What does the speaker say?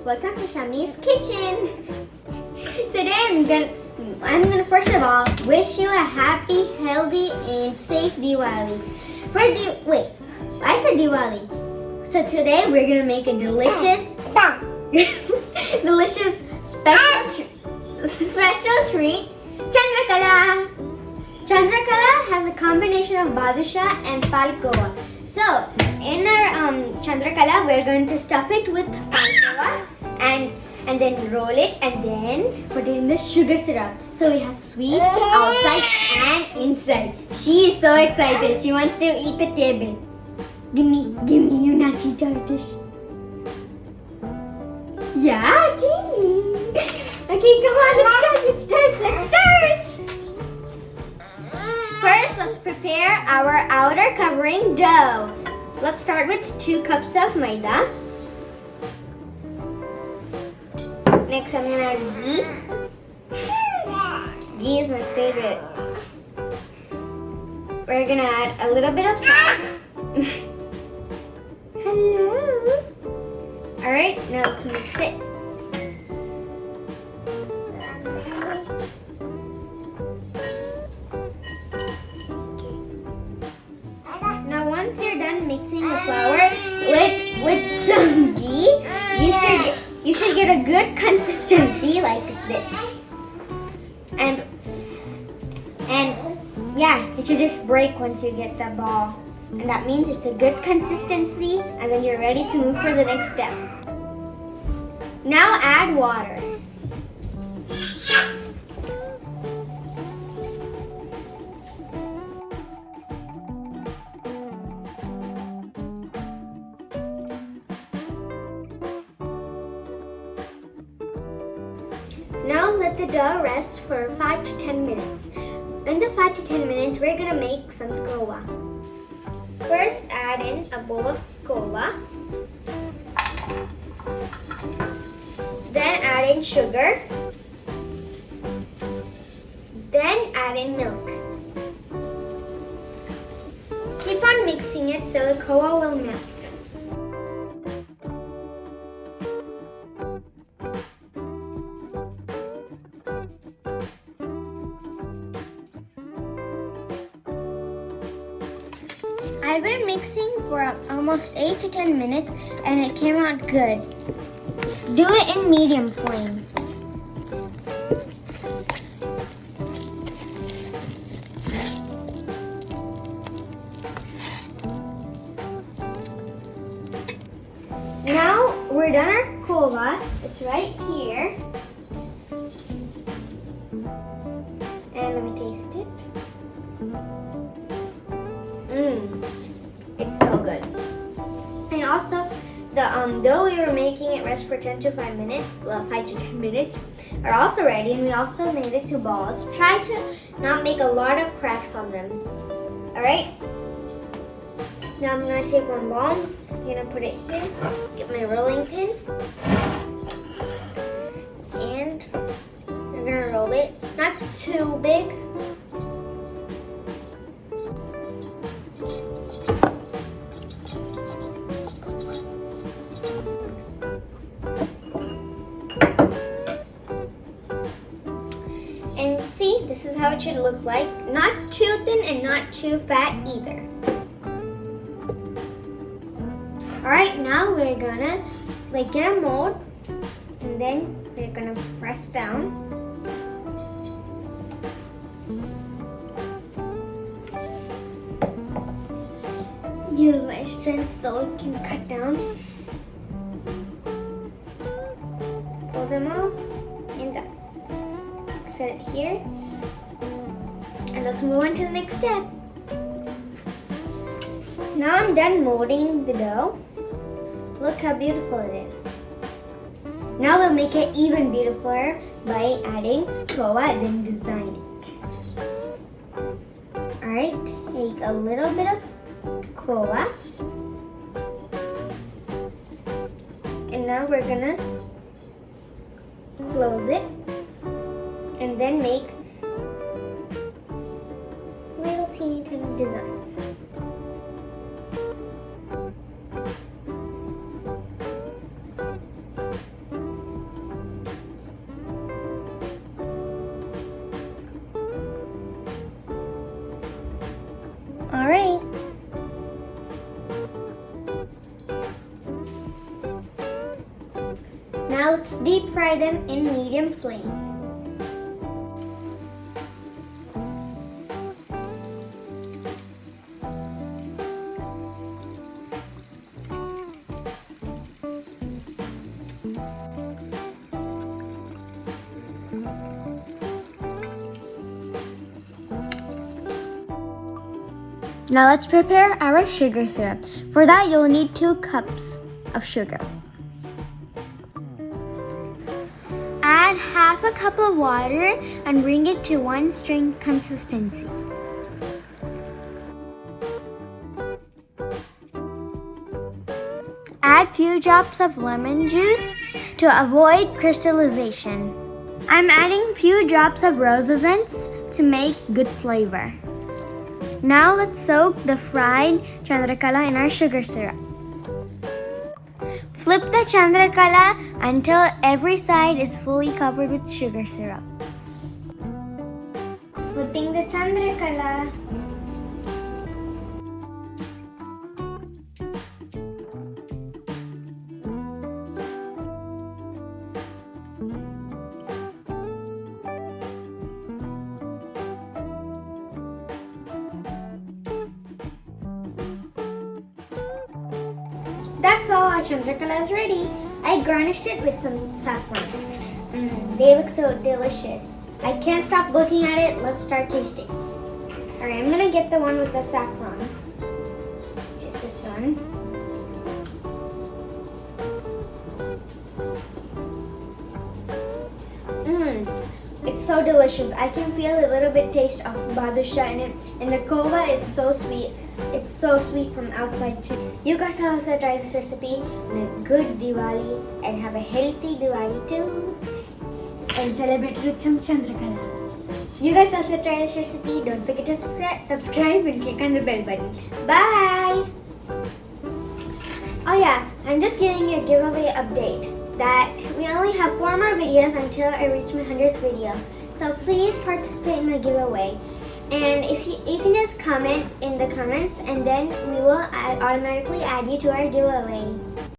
welcome to Shami's kitchen. Today I'm gonna first of all wish you a happy, healthy, and safe Diwali. I said Diwali. So today we're gonna make a delicious, delicious special treat, Chandrakala. Chandrakala has a combination of badusha and Kova. So in our Chandrakala, we're going to stuff it with Kova and then roll it and then put it in the sugar syrup. So we have sweet outside and inside. She is so excited. She wants to eat the table. Give me, you naughty tortoise. Yeah, Timmy. Okay, come on, let's start. First, let's prepare our outer covering dough. Let's start with 2 cups of maida. Next, I'm gonna add ghee. Ghee is my favorite. We're gonna add a little bit of salt. Hello. All right, now let's mix it. Now, once you're done mixing the flour with some ghee, you should get a good consistency like this. And yeah, it should just break once you get the ball. And that means it's a good consistency, and then you're ready to move for the next step. Now add water. Now let the dough rest for 5 to 10 minutes. In the 5 to 10 minutes, we're gonna make some Kova. First, add in a bowl of Kova. Then add in sugar. Then add in milk. Keep on mixing it so the Kova will melt. I've been mixing for almost 8 to 10 minutes and it came out good. Do it in medium flame. Now we're done our Kova. It's right here. And let me taste it. It's so good. And also, the dough we were making it rest for 10 to 5 minutes, well 5 to 10 minutes, are also ready, and we also made it to balls. Try to not make a lot of cracks on them. Alright? Now I'm going to take one ball, I'm going to put it here, get my rolling pin, and I'm going to roll it, not too big. And see, this is how it should look like. Not too thin and not too fat either. Alright, now we're gonna get a mold, and then we're gonna press down. Use my strength so it can cut down. Pull them off and done. Set it here, and let's move on to the next step. Now I'm done molding the dough. Look how beautiful it is. Now we'll make it even beautifuler by adding Kova and then design it. Alright, take a little bit of Kova, and now we're gonna close it and then make little teeny tiny designs. Now let's deep fry them in medium flame. Now let's prepare our sugar syrup. For that, you'll need 2 cups of sugar. Add half a cup of water and bring it to 1 string consistency. Add few drops of lemon juice to avoid crystallization. I'm adding few drops of rose essence to make good flavor. Now let's soak the fried Chandrakala in our sugar syrup. Flip the Chandrakala until every side is fully covered with sugar syrup. Flipping the Chandrakala. That's all, our Chandrakala is ready. I garnished it with some saffron. They look so delicious. I can't stop looking at it. Let's start tasting. Alright, I'm gonna get the one with the saffron. Just this one. It's so delicious. I can feel a little bit taste of badusha in it. And the kova is so sweet. It's so sweet from outside too. You guys also try this recipe on a good Diwali and have a healthy Diwali too. And celebrate with some Chandrakala. You guys also try this recipe. Don't forget to subscribe and click on the bell button. Bye! Oh yeah, I'm just giving a giveaway update that we only have 4 more videos until I reach my 100th video. So please participate in my giveaway. And if you can just comment in the comments and then we will automatically add you to our giveaway.